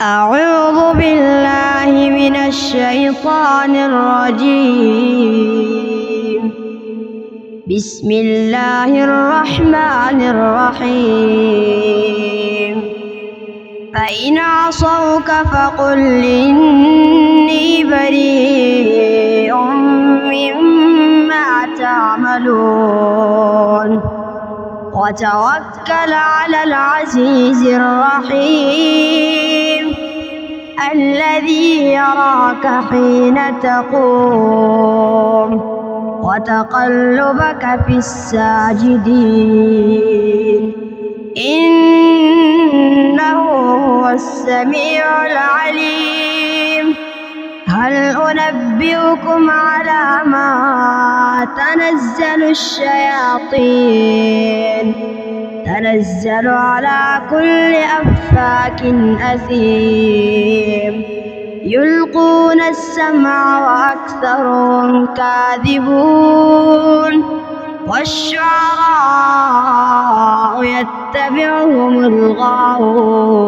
أعوذ بالله من الشيطان الرجيم. بسم الله الرحمن الرحيم. فإن عصوك فقل إني بريء مما تعملون وتوكل على العزيز الرحيم الذي يراك حين تقوم وتقلبك في الساجدين إنه هو السميع العليم. هل أنبئكم على ما تنزل الشياطين؟ تنزل على كل أفاك أثيم يلقون السمع وأكثرهم كاذبون والشعراء يتبعهم الغاوون.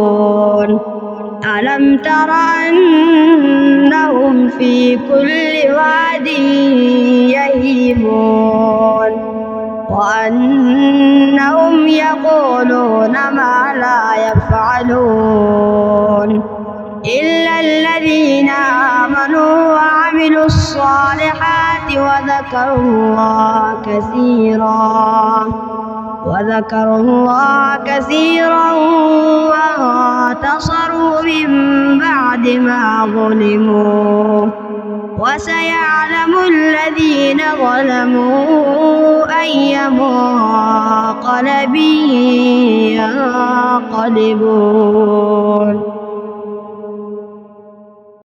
ألم تر أنهم في كل واد يهيمون وأنهم يقولون ما لا يفعلون إلا الذين آمنوا وعملوا الصالحات وذكروا الله كثيرا وانتصروا من بعد ما ظلموا وسيعلم الذين ظلموا أي منقلب ينقلبون.